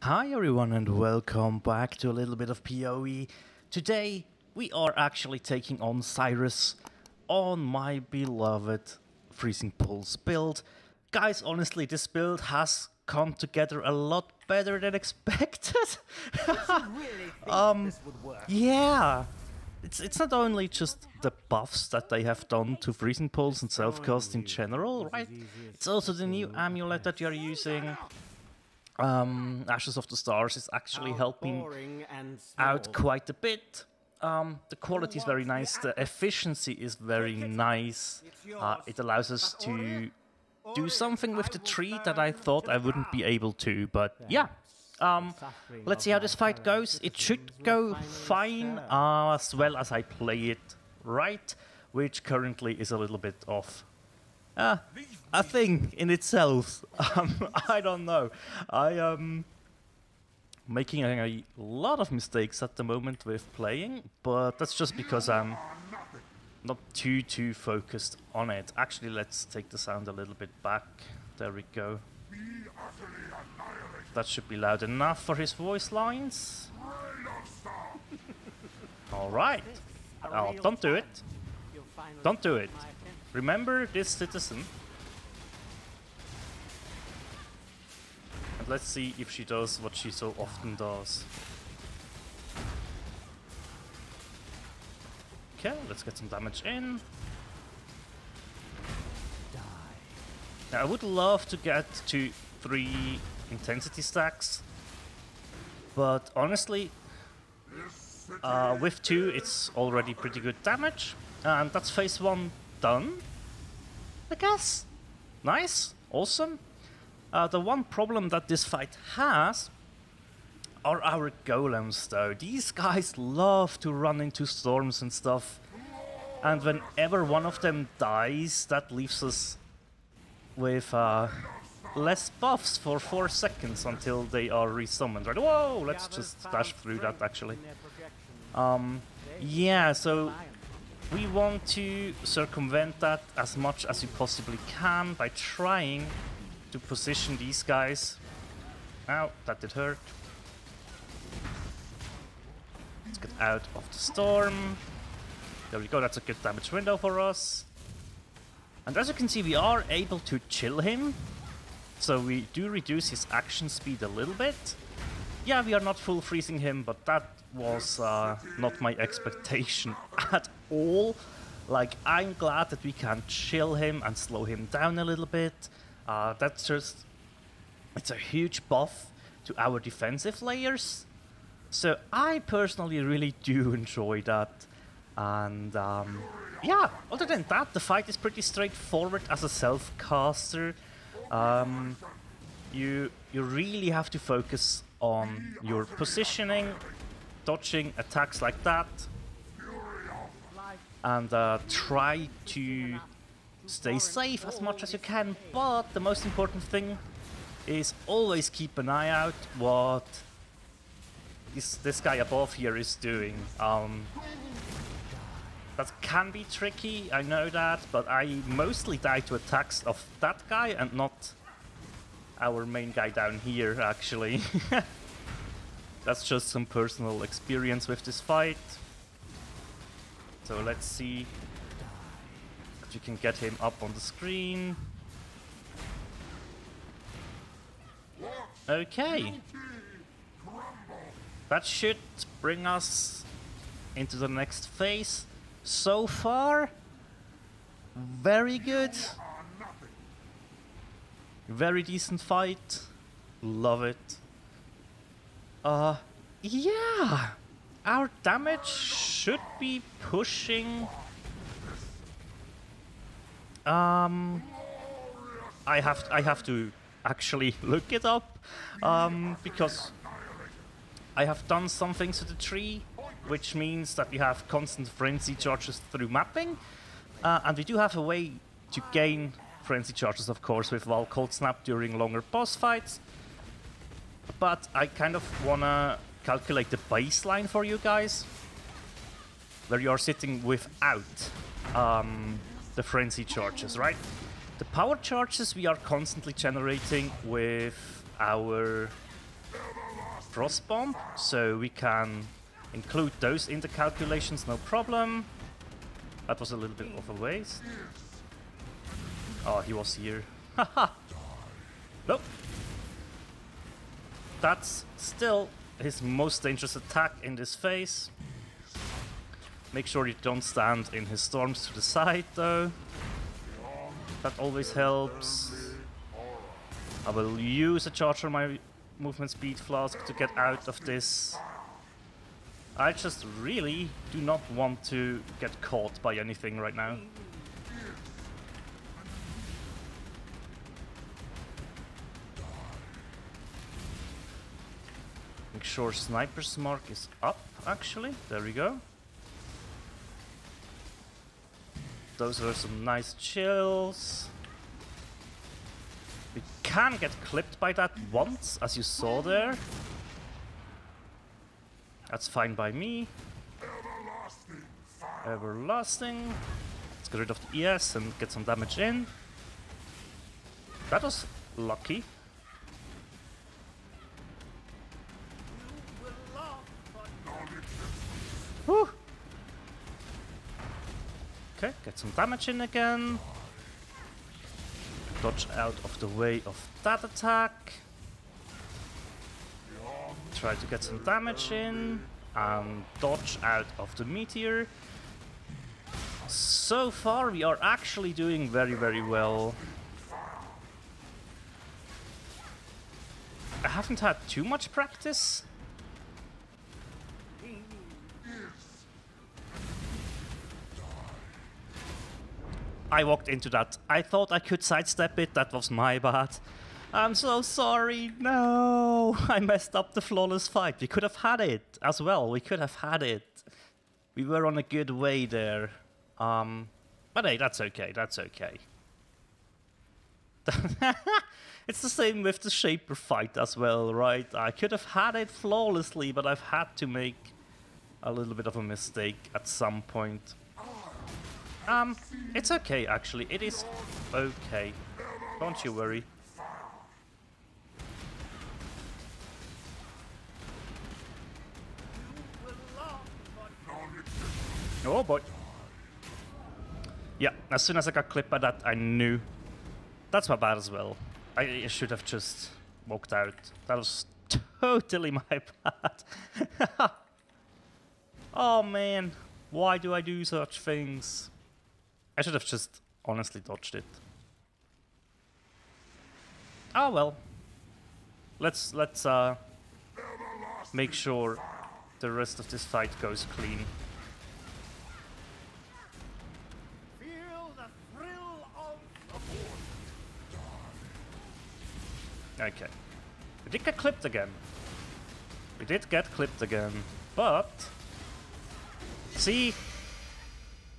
Hi everyone and welcome back to a little bit of PoE. Today we are actually taking on Sirus on my beloved Freezing Pulse build. Guys, honestly this build has come together a lot better than expected. Yeah. It's not only just the buffs that they have done to Freezing Pulse and Self-Cast in general, right? It's also the new amulet that you're using. Ashes of the Stars is actually helping out quite a bit. The quality is very nice, the efficiency is very nice. It allows us to do something with the tree that I thought I wouldn't be able to, but yeah. Let's see how this fight goes. It should go fine as well as I play it right, which currently is a little bit off. A thing in itself. I don't know. I am making a lot of mistakes at the moment with playing, but that's just because I'm not too focused on it. Actually, let's take the sound a little bit back. There we go. That should be loud enough for his voice lines. Alright. Oh, don't do it. Don't do it. Remember this citizen. And let's see if she does what she so often does. Okay, let's get some damage in. Now, I would love to get to 3 intensity stacks, but honestly, with 2 it's already pretty good damage, and that's phase 1 done, I guess. Nice, awesome. The one problem that this fight has are our golems though. These guys love to run into storms and stuff, and whenever one of them dies, that leaves us with less buffs for 4 seconds until they are resummoned, right? Whoa, let's just dash through that actually. Yeah, so we want to circumvent that as much as we possibly can by trying to position these guys. Ow, that did hurt. Let's get out of the storm. There we go, that's a good damage window for us. And as you can see, we are able to chill him. So we do reduce his action speed a little bit. Yeah, we are not full freezing him, but that was not my expectation at all. Like, I'm glad that we can chill him and slow him down a little bit. That's just... it's a huge buff to our defensive layers. So I personally really do enjoy that. And yeah, other than that, the fight is pretty straightforward as a self-caster. You really have to focus on your positioning, dodging attacks like that, and try to stay safe as much as you can. But the most important thing is always keep an eye out what this guy above here is doing. That can be tricky, I know that, but I mostly die to attacks of that guy and not our main guy down here, actually. That's just some personal experience with this fight. So let's see if you can get him up on the screen. Okay. That should bring us into the next phase. So far, very good. Very decent fight. Love it. Yeah. Our damage should be pushing. I have to actually look it up, because I have done some things to the tree, which means that we have constant frenzy charges through mapping, and we do have a way to gain frenzy charges, of course, with Val Cold Snap during longer boss fights. But I kind of wanna calculate the baseline for you guys, where you are sitting without the frenzy charges, right? The power charges we are constantly generating with our frost bomb, so we can include those in the calculations, no problem. That was a little bit of a waste. Oh, he was here. Haha! Nope. That's still his most dangerous attack in this phase. Make sure you don't stand in his storms to the side though. That always helps. I will use a charge on my movement speed flask to get out of this. I just really do not want to get caught by anything right now. Make sure Sniper's Mark is up, actually. There we go. Those were some nice chills. We can get clipped by that once, as you saw there. That's fine by me. Everlasting. Let's get rid of the ES and get some damage in. That was lucky. Whew. Okay, get some damage in again. Dodge out of the way of that attack. Try to get some damage in. And dodge out of the meteor. So far we are actually doing very, very well. I haven't had too much practice. I walked into that. I thought I could sidestep it. That was my bad. I'm so sorry. No, I messed up the flawless fight. We could have had it as well. We could have had it. We were on a good way there. But hey, that's okay. That's okay. It's the same with the Shaper fight as well, right? I could have had it flawlessly, but I've had to make a little bit of a mistake at some point. It's okay, actually. It is okay. Don't you worry. Oh boy. Yeah, as soon as I got clipped by that, I knew. That's my bad as well. I should have just walked out. That was totally my bad. Oh man, why do I do such things? I should have just honestly dodged it. Oh well. Let's make sure the rest of this fight goes clean. Feel the thrill of the okay. We did get clipped again. We did get clipped again, but see.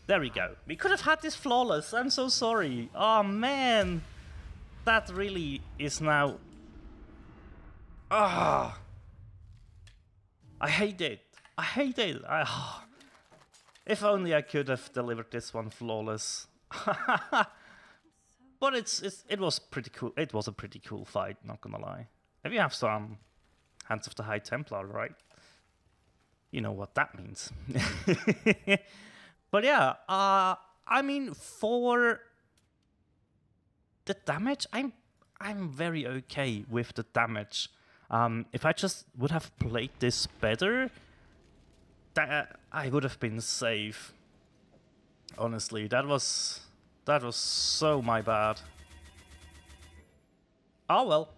There we go. We could have had this flawless. I'm so sorry. Oh man. That really is now... Ah. I hate it. I hate it. If only I could have delivered this one flawless. But it was pretty cool. It was a pretty cool fight, not gonna lie. If you have some Hands of the High Templar, right? You know what that means. But yeah, I mean, for the damage, I'm very okay with the damage. If I just would have played this better, I would have been safe. Honestly, that was so my bad. Oh well.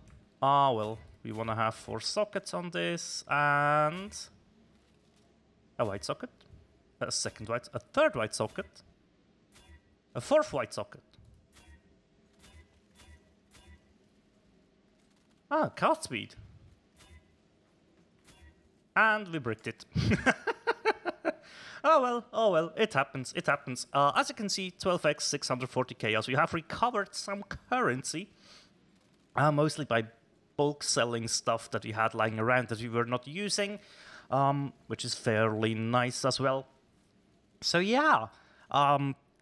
Oh well. We want to have 4 sockets on this and a white socket. A second white, a third white socket, a 4th white socket. Ah, cast speed. And we bricked it. Oh well, it happens, it happens. As you can see, 12x, 640 chaos. We have recovered some currency, mostly by bulk selling stuff that we had lying around that we were not using, which is fairly nice as well. So yeah,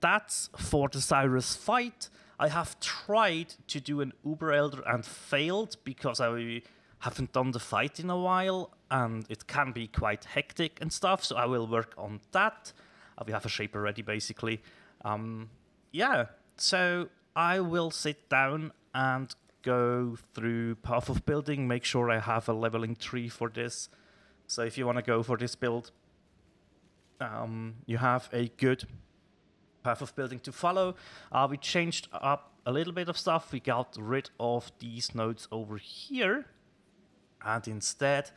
that's for the Sirus fight. I have tried to do an Uber Elder and failed because I haven't done the fight in a while, and it can be quite hectic and stuff, so I will work on that. We have a shape already, basically. Yeah, so I will sit down and go through Path of Building, make sure I have a leveling tree for this. So if you want to go for this build, you have a good Path of Building to follow. We changed up a little bit of stuff. We got rid of these nodes over here, and instead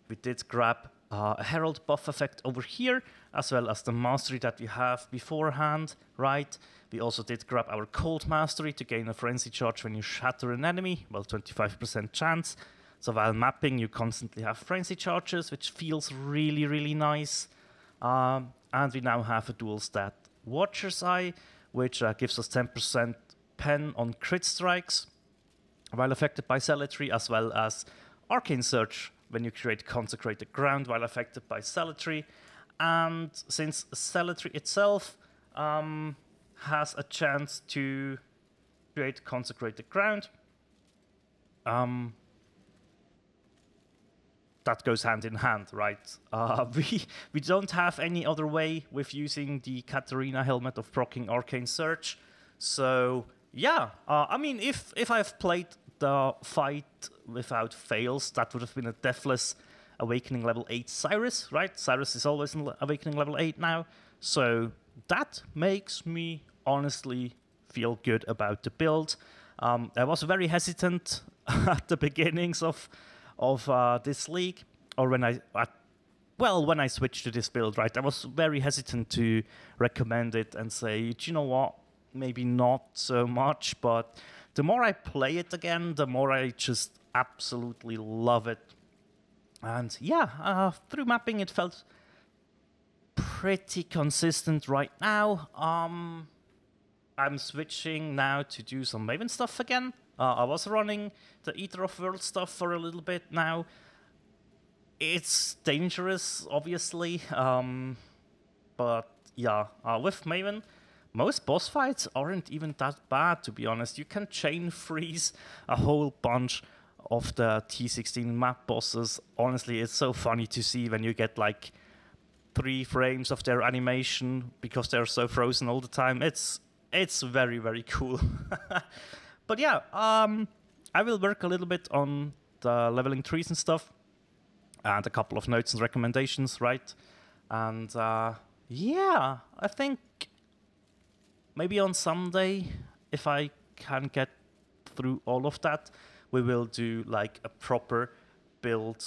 we did grab a Herald buff effect over here, as well as the mastery that we have beforehand, right? We also did grab our Cold Mastery to gain a Frenzy Charge when you shatter an enemy, well, 25% chance. So while mapping, you constantly have Frenzy Charges, which feels really, really nice. And we now have a dual stat Watcher's Eye, which gives us 10% pen on crit strikes while affected by Zealotry, as well as Arcane Search when you create Consecrated Ground while affected by Zealotry. And since Zealotry itself has a chance to create Consecrated Ground, that goes hand in hand, right? We don't have any other way with using the Katarina helmet of proccing Arcane Search. So yeah, I mean, if I've played the fight without fails, that would have been a Deathless Awakening level 8 Sirus, right? Sirus is always in Awakening level 8 now. So that makes me honestly feel good about the build. I was very hesitant at the beginnings of this league, or when I switched to this build, right? I was very hesitant to recommend it and say, do you know what? Maybe not so much, but the more I play it again, the more I just absolutely love it. And yeah, through mapping, it felt pretty consistent right now. I'm switching now to do some Maven stuff again. I was running the Eater of Worlds stuff for a little bit now. It's dangerous, obviously, but yeah, with Maven, most boss fights aren't even that bad, to be honest. You can chain freeze a whole bunch of the T16 map bosses. Honestly, it's so funny to see when you get like 3 frames of their animation because they're so frozen all the time. It's very, very cool. But yeah, I will work a little bit on the leveling trees and stuff, and a couple of notes and recommendations, right? And yeah, I think maybe on Sunday, if I can get through all of that, we will do like a proper build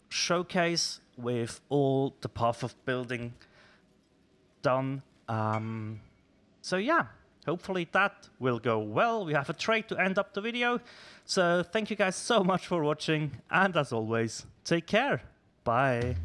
showcase with all the Path of Building done. So yeah, hopefully that will go well. We have a trade to end up the video. So thank you guys so much for watching, and as always, take care. Bye.